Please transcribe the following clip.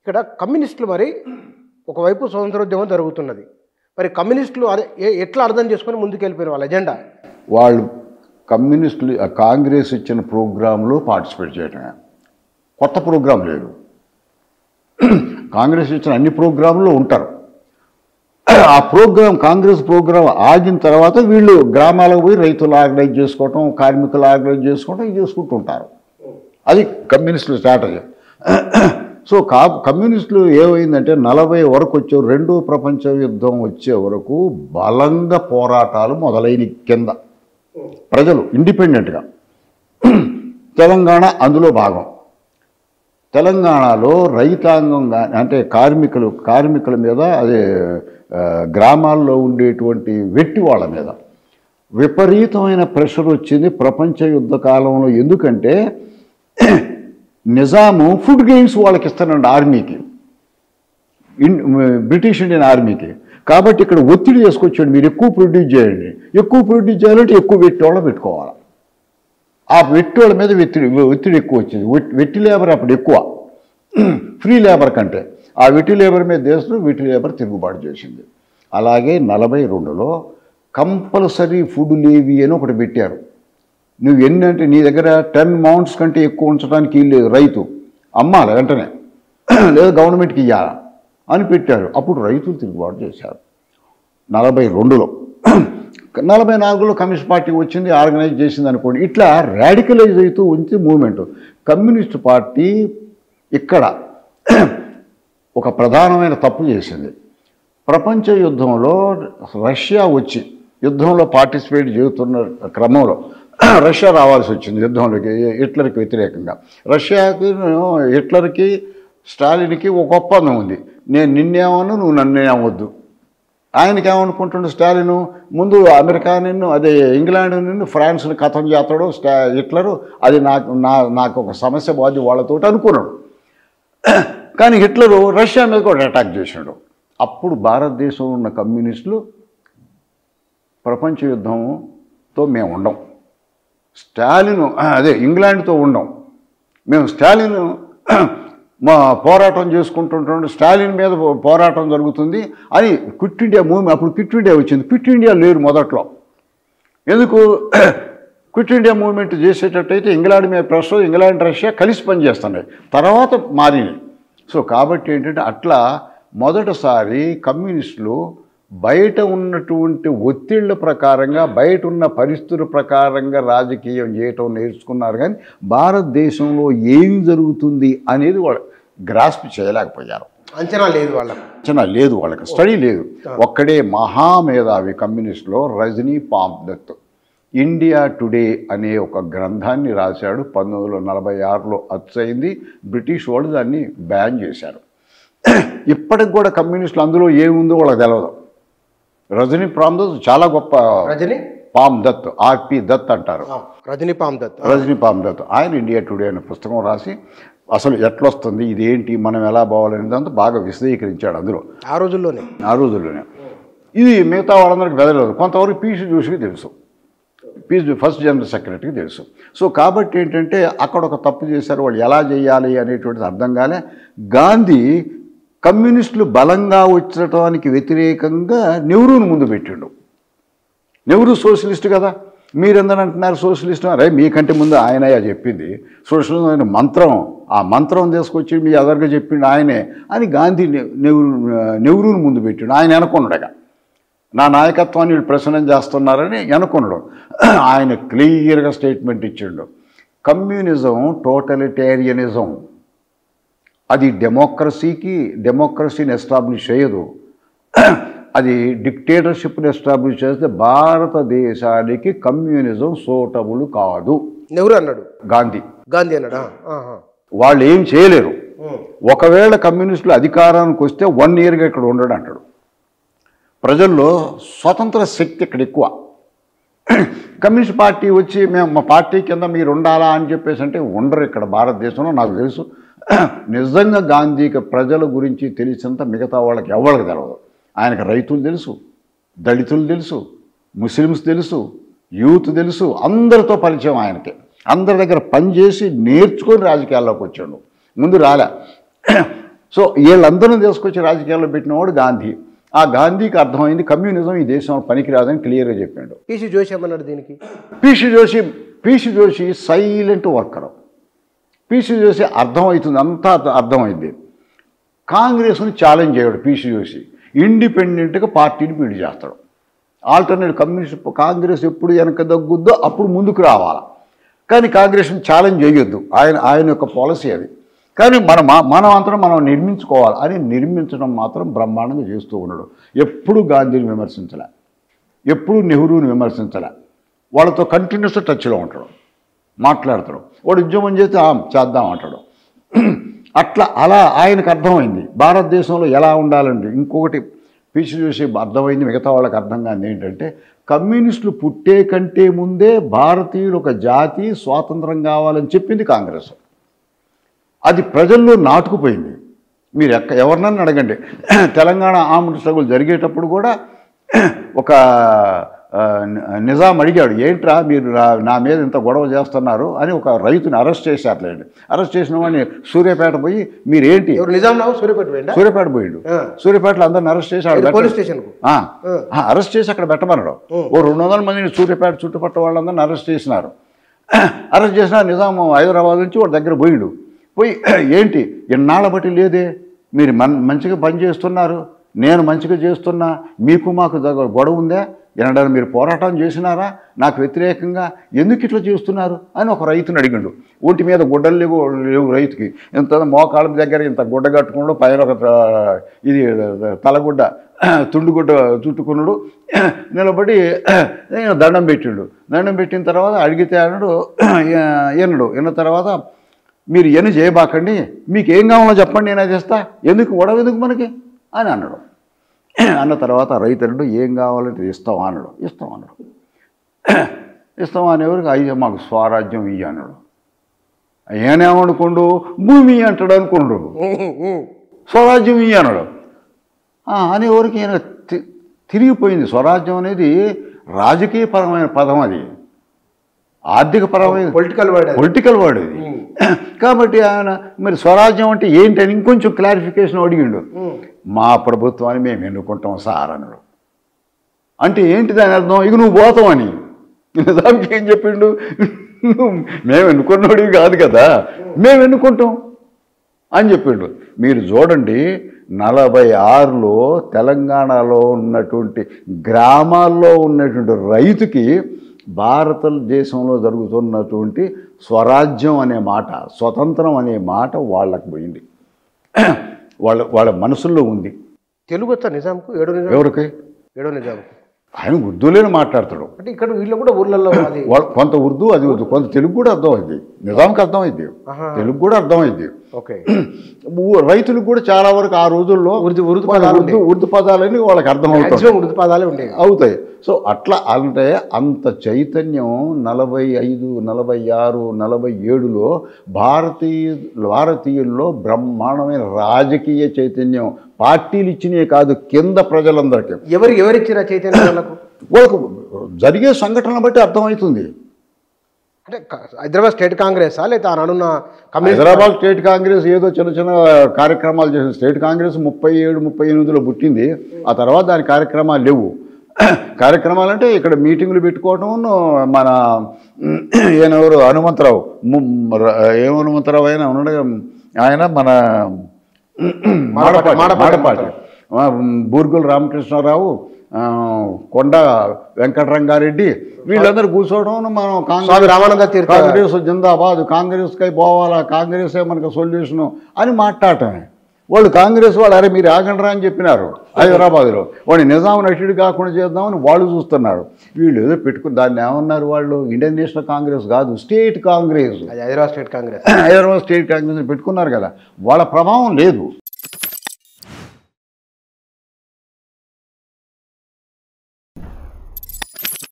ఇక్కడ కమ్యూనిస్టులు మరి ఒకవైపు స్వతంత్రోద్యమం జరుగుతున్నది. మరి కమ్యూనిస్టులు ఎట్లా అర్థం చేసుకొని ముందుకు వెళ్ళిపోయిన వాళ్ళ ఎజెండా? వాళ్ళు కమ్యూనిస్టులు కాంగ్రెస్ ఇచ్చిన ప్రోగ్రాంలో పార్టిసిపేట్ చేయడమే, కొత్త ప్రోగ్రాం లేదు. కాంగ్రెస్ ఇచ్చిన అన్ని ప్రోగ్రాంలో ఉంటారు. ఆ ప్రోగ్రాం కాంగ్రెస్ ప్రోగ్రాం ఆగిన తర్వాత వీళ్ళు గ్రామాలకు పోయి రైతులు ఆర్గనైజ్ చేసుకోవటం, కార్మికులు ఆర్గనైజ్ చేసుకోవటం ఇది చేసుకుంటుంటారు. అది కమ్యూనిస్టుల స్ట్రాటజీ. సో కమ్యూనిస్టులు ఏమైందంటే 40 వరకు వచ్చే రెండో ప్రపంచ యుద్ధం వచ్చే వరకు బలంగా పోరాటాలు మొదలైన కింద ప్రజలు ఇండిపెండెంట్గా. తెలంగాణ అందులో భాగం. తెలంగాణలో రైతాంగం అంటే కార్మికుల మీద, అదే గ్రామాల్లో ఉండేటువంటి వెట్టి వాళ్ళ మీద విపరీతమైన ప్రెషర్ వచ్చింది ప్రపంచ యుద్ధ కాలంలో. ఎందుకంటే నిజాము ఫుడ్ గెయిన్స్ వాళ్ళకి ఇస్తానండి ఆర్మీకి, బ్రిటిష్ ఇండియన్ ఆర్మీకి. కాబట్టి ఇక్కడ ఒత్తిడి చేసుకొచ్చాడు, మీరు ఎక్కువ ప్రొడ్యూస్ చేయండి. ఎక్కువ ప్రొడ్యూస్ చేయాలంటే ఎక్కువ వెట్టి వాళ్ళ పెట్టుకోవాలి. ఆ వెట్టి వాళ్ళ మీద ఒత్తిడి ఎక్కువ వచ్చింది. వెట్టి లేబర్ అప్పుడు ఎక్కువ ఫ్రీ లేబర్ కంటే. ఆ వెట్టి లేబర్ మీద దేశంలో వెట్టి లేబర్ తిరుగుబాటు చేసింది. అలాగే 42లో కంపల్సరీ ఫుడ్ లేవి అని ఒకటి పెట్టారు. నువ్వు ఎన్నంటే నీ దగ్గర 10 మౌంట్స్ కంటే ఎక్కువ ఉంచడానికి లేదు, రైతు అమ్మాలి వెంటనే, లేదా గవర్నమెంట్కి ఇవ్వాలా అని పెట్టారు. అప్పుడు రైతులు తిరుగుబాటు చేశారు 42లో. 44లో కమ్యూనిస్ట్ పార్టీ వచ్చింది, ఆర్గనైజ్ చేసింది అనుకోండి. ఇట్లా రాడికలైజ్ అవుతూ ఉంచి మూమెంట్. కమ్యూనిస్ట్ పార్టీ ఇక్కడ ఒక ప్రధానమైన తప్పు చేసింది. ప్రపంచ యుద్ధంలో రష్యా వచ్చి యుద్ధంలో పార్టిసిపేట్ చేస్తున్న క్రమంలో రష్యా రావాల్సి వచ్చింది యుద్ధంలోకి, హిట్లర్కి వ్యతిరేకంగా. రష్యాకి, హిట్లర్కి, స్టాలిన్కి ఒక ఒప్పందం ఉంది. నేను నిన్నేమను, నువ్వు నన్నేమవద్దు. ఆయనకి ఏమనుకుంటుండే స్టాలిన్, ముందు అమెరికా నిన్ను, అదే ఇంగ్లాండ్ నిన్ను, ఫ్రాన్స్ని కథం చేస్తాడు హిట్లరు, అది నాకు ఒక సమస్య బాధ్య వాళ్ళతో అనుకున్నాడు. కానీ హిట్లరు రష్యా మీద కూడా అటాక్ చేశాడు. అప్పుడు భారతదేశంలో ఉన్న కమ్యూనిస్టులు ప్రపంచ యుద్ధంతో మేము ఉండం, స్టాలిన్ అదే ఇంగ్లాండ్తో ఉండం, మేము స్టాలిన్ మా పోరాటం చేసుకుంటుంటాం, స్టాలిన్ మీద పోరాటం జరుగుతుంది అని క్విట్ ఇండియా మూవ్మెంట్. అప్పుడు క్విట్ ఇండియా వచ్చింది. క్విట్ ఇండియా లేరు మొదట్లో. ఎందుకు? క్విట్ ఇండియా మూవ్మెంట్ చేసేటట్టయితే ఇంగ్లాండ్ మీద ప్రెషర్, ఇంగ్లాండ్ రష్యా కలిసి పనిచేస్తున్నాయి, తర్వాత మారినాయి. సో కాబట్టి ఏంటంటే అట్లా మొదటిసారి కమ్యూనిస్టులు బయట ఉన్నటువంటి ఒత్తిళ్ల ప్రకారంగా, బయట ఉన్న పరిస్థితుల ప్రకారంగా రాజకీయం చేయటం నేర్చుకున్నారు. కానీ భారతదేశంలో ఏమి జరుగుతుంది అనేది వాళ్ళు గ్రాస్ప్ చేయలేకపోయారు. అంచనా లేదు వాళ్ళకి స్టడీ లేదు. ఒక్కడే మహామేధావి కమ్యూనిస్టులో రజనీ పామ్దత్ ఇండియా టుడే అనే ఒక గ్రంథాన్ని రాశాడు. 1946లో అచ్చయింది. బ్రిటిష్ వాళ్ళు దాన్ని బ్యాన్ చేశారు. ఇప్పటికి కూడా కమ్యూనిస్టులు అందులో ఏముందో వాళ్ళకి తెలియదు. రజనీ పామ్దత్ చాలా గొప్ప. రజనీ పామ్దత్, ఆర్పి దత్ అంటారు. రజనీ పామ్దత్ ఆయన ఇండియా టుడే అనే పుస్తకం రాసి అసలు ఎట్లొస్తుంది, ఇదేంటి, మనం ఎలా పోవాలనేదంతా బాగా విశదీకరించాడు అందులో ఆ రోజుల్లోనే. ఇది మిగతా వాళ్ళందరికీ వెదలేదు. కొంతవరకు పీసీ జోషికి తెలుసు, ఫస్ట్ జనరల్ సెక్రటరీకి తెలుసు. సో కాబట్టి ఏంటంటే అక్కడ ఒక తప్పు చేశారు. వాళ్ళు ఎలా చేయాలి అనేటువంటిది అర్థం కాలే. గాంధీ కమ్యూనిస్టులు బలంగా వచ్చటానికి వ్యతిరేకంగా నెహ్రూను ముందు పెట్టిండు. నెహ్రూ సోషలిస్ట్ కదా, మీరెందని అంటున్నారు సోషలిస్ట్? అరే మీకంటే ముందు ఆయన చెప్పింది సోషలిజం అనే మంత్రం, ఆ మంత్రం తీసుకొచ్చి మీ ఎదరుగా చెప్పిండు ఆయనే అని గాంధీ నెహ్రూను ముందు పెట్టిండు. ఆయన అనుకున్నాడుగా నా నాయకత్వాన్ని వీళ్ళు ప్రశ్నం చేస్తున్నారని అనుకున్నాడు. ఆయన క్లియర్గా స్టేట్మెంట్ ఇచ్చిండు. కమ్యూనిజం టోటలిటేరియనిజం, అది డెమోక్రసీని ఎస్టాబ్లిష్ చేయదు, అది డిక్టేటర్షిప్ని ఎస్టాబ్లిష్ చేస్తే భారతదేశానికి కమ్యూనిజం సూటబుల్ కాదు. నెహ్రూ అన్నాడు, గాంధీ అన్నాడు. వాళ్ళు ఏం చేయలేరు. ఒకవేళ కమ్యూనిస్టులు అధికారానికి వస్తే 1 ఇయర్గా ఇక్కడ ఉండడు అంటాడు. ప్రజల్లో స్వతంత్ర శక్తి ఇక్కడ ఎక్కువ. కమ్యూనిస్ట్ పార్టీ వచ్చి మేము మా పార్టీ కింద మీరు ఉండాలా అని చెప్పేసి అంటే ఉండరు ఇక్కడ భారతదేశంలో. నాకు తెలుసు నిజంగా గాంధీకి ప్రజల గురించి తెలిసినంత మిగతా వాళ్ళకి ఎవరికి తెలియదు. ఆయనకు రైతులు తెలుసు, దళితులు తెలుసు, ముస్లిమ్స్ తెలుసు, యూత్ తెలుసు, అందరితో పరిచయం ఆయనకి. అందరి దగ్గర పనిచేసి నేర్చుకొని రాజకీయాల్లోకి వచ్చాడు, ముందు రాలే. సో వీళ్ళందరూ తీసుకొచ్చి రాజకీయాల్లో పెట్టినవాడు గాంధీ. ఆ గాంధీకి అర్థమైంది కమ్యూనిజం ఈ దేశంలో పనికిరాదని క్లియర్గా చెప్పాడు. పీసీ జోషి ఏమన్నాడు దీనికి? PC Joshi silent worker. PC Joshi అర్థమవుతుంది, అంతా అర్థమైంది. కాంగ్రెస్ని ఛాలెంజ్ చేయడు పీసీ జోషి. ఇండిపెండెంట్గా పార్టీని బిల్డ్ చేస్తాడు. ఆల్టర్నేట్ కమ్యూనిస్ట్ కాంగ్రెస్ ఎప్పుడు వెనక తగ్గుద్దో అప్పుడు ముందుకు రావాలి, కానీ కాంగ్రెస్ని ఛాలెంజ్ చేయొద్దు. ఆయన యొక్క పాలసీ అది. కానీ మనం అంతా మనం నిర్మించుకోవాలి అని నిర్మించడం మాత్రం బ్రహ్మాండంగా చేస్తూ ఉన్నాడు. ఎప్పుడు గాంధీని విమర్శించలే, ఎప్పుడు నెహ్రూని విమర్శించలే. వాళ్ళతో కంటిన్యూస్ టచ్లో ఉంటాడు, మాట్లాడతాడు. వాడు ఉద్యమం చేస్తే చేద్దాం అంటాడు. అలా ఆయనకు అర్థమైంది భారతదేశంలో ఎలా ఉండాలండి. ఇంకొకటి పీసీ చూసి అర్థమైంది, మిగతా వాళ్ళకి అర్థం కాదు ఏంటంటే, కమ్యూనిస్టులు పుట్టే కంటే ముందే భారతీయులు ఒక జాతి స్వాతంత్రం కావాలని చెప్పింది కాంగ్రెస్. అది ప్రజల్లో నాటుకుపోయింది. మీరు ఎవరినన్నా అడగండి, తెలంగాణ ఆర్మ్డ్ స్ట్రగుల్ జరిగేటప్పుడు కూడా ఒక నిజాం అడిగాడు, ఏంట్రా మీరు నా మీద ఇంత గొడవ చేస్తున్నారు అని. ఒక రైతుని అరెస్ట్ చేశారులేండి. అరెస్ట్ చేసిన వాడిని సూర్యాపేట పోయి మీరేంటి, సూర్యాపేట పోయిండు. సూర్యాపేటలో అందరిని అరెస్ట్ చేసి అరెస్ట్ చేసి అక్కడ పెట్టమన్నాడు. ఓ 200 మందిని సూర్యాపేట చుట్టుపక్కల వాళ్ళందరిని అరెస్ట్ చేసినారు. అరెస్ట్ చేసిన నిజాం హైదరాబాద్ నుంచి వాడి దగ్గర పోయిండు. పోయి ఏంటి ఎన్నాళ్ళ బట్టి లేదే, మీరు మంచిగా పని చేస్తున్నారు, నేను మంచిగా చేస్తున్నా, మీకు మాకు గొడవ ఉందా, ఎన్నడన్నా మీరు పోరాటం చేసినారా నాకు వ్యతిరేకంగా, ఎందుకు ఇట్లా చేస్తున్నారు అని ఒక రైతుని అడిగిండు. ఒంటి మీద గుడ్డలు లేవు రైతుకి. ఇంత మోకాళ్ళ దగ్గర ఇంత గుడ్డ కట్టుకున్నాడు, పైన ఒక ఇది తలగుడ్డ తుండుగుడ్డ చుట్టుకున్నాడు. నిలబడి దండం పెట్టిండు. దండం పెట్టిన తర్వాత అడిగితే అన్నాడు, విన్న తర్వాత మీరు ఎన్ని చేయబాకండి, మీకు ఏం కావాలో చెప్పండి, నేను అది ఇస్తా, ఎందుకు గొడవ ఎందుకు మనకి అని అన్నాడు. అన్న తర్వాత రైతు అన్నాడు, ఏం కావాలంటే ఇస్తాం అన్నాడు. ఇస్తాం అనేవరకు అయ్యా మాకు స్వరాజ్యం ఇయ్య అన్నాడు. ఏమనుకోండు, భూమి అంటాడు అనుకోండు, స్వరాజ్యం ఇయ్య అన్నాడు. అనేవరకు ఈయన తిరిగిపోయింది. స్వరాజ్యం అనేది రాజకీయపరమైన పదం, అది ఆర్థికపరమైన పొలిటికల్ వర్డ్ ఇది. కాబట్టి ఆయన మరి స్వరాజ్యం అంటే ఏంటని ఇంకొంచెం క్లారిఫికేషన్ అడిగిండు. మా ప్రభుత్వాన్ని మేము ఎన్నుకుంటాం సార్ అన్నాడు. అంటే ఏంటి దాని అర్థం, ఇక నువ్వు పోతావని. నిజానికి ఏం చెప్పిండు, మేము ఎన్నుకున్నోడివి కాదు కదా, మేము ఎన్నుకుంటాం అని చెప్పిండు. మీరు చూడండి, 46లో తెలంగాణలో ఉన్నటువంటి గ్రామాల్లో ఉన్నటువంటి రైతుకి భారతదేశంలో జరుగుతున్నటువంటి స్వరాజ్యం అనే మాట, స్వతంత్రం అనే మాట వాళ్ళకు పోయింది, వాళ్ళ మనసుల్లో ఉంది. తెలుగు వచ్చా నిజాంకు? ఎవరికి? ఏడో నిజాంకు ఆయన ఉర్దూలోనే మాట్లాడతాడు. అంటే ఇక్కడ వీళ్ళు కూడా ఊర్లలో కొంత ఉర్దూ, అది కొంత తెలుగు కూడా అర్థమైంది. నిజాంకి అర్థమైంది, తెలుగు కూడా అర్థమైంది. ఓకే. రైతులకు కూడా చాలా వరకు ఆ రోజుల్లో ఉర్దూ పదాలని వాళ్ళకి అర్థమవుతాయి, ఉర్దూ పదాలే ఉండేవి అవుతాయి. సో అట్లా అంటే అంత చైతన్యం 45, 46, 47లో భారతీయుల్లో బ్రహ్మాండమైన రాజకీయ చైతన్యం. పార్టీలు ఇచ్చినవి కాదు, కింద ప్రజలందరికీ. ఎవరిచ్చిన చైతన్యం వాళ్ళకు జరిగే సంఘటనలు బట్టి అర్థమవుతుంది. అంటే హైదరాబాద్ స్టేట్ కాంగ్రెస్ లేదా అనున్న హైదరాబాద్ స్టేట్ కాంగ్రెస్ ఏదో చిన్న చిన్న కార్యక్రమాలు చేసింది. స్టేట్ కాంగ్రెస్ 37, 38లో పుట్టింది. ఆ తర్వాత దాని కార్యక్రమాలు లేవు. కార్యక్రమాలు అంటే ఇక్కడ మీటింగులు పెట్టుకోవటం. మన ఈయనెవరు హనుమంతరావు, హనుమంతరావు అయినా ఉన్నాడు ఆయన, మన మాడపాటి బూర్గుల రామకృష్ణారావు, కొండ వెంకటరంగారెడ్డి, వీళ్ళందరూ కూర్చోవడం, మనం కాంగ్రెస్ జిందాబాద్, కాంగ్రెస్కై పోవాలా, కాంగ్రెసే మనకు సొల్యూషను అని మాట్లాడటమే. వాళ్ళు కాంగ్రెస్ వాళ్ళు అరే మీరు ఆగండ్రా అని చెప్పినారు హైదరాబాద్లో. వాడిని నిజాం నటుడు కాకుండా చేద్దామని వాళ్ళు చూస్తున్నారు. వీళ్ళు ఏదో పెట్టుకుని దాన్ని ఏమన్నారు వాళ్ళు, ఇండియన్ నేషనల్ కాంగ్రెస్ కాదు, స్టేట్ కాంగ్రెస్, హైదరాబాద్ స్టేట్ కాంగ్రెస్ పెట్టుకున్నారు కదా. వాళ్ళ ప్రభావం లేదు.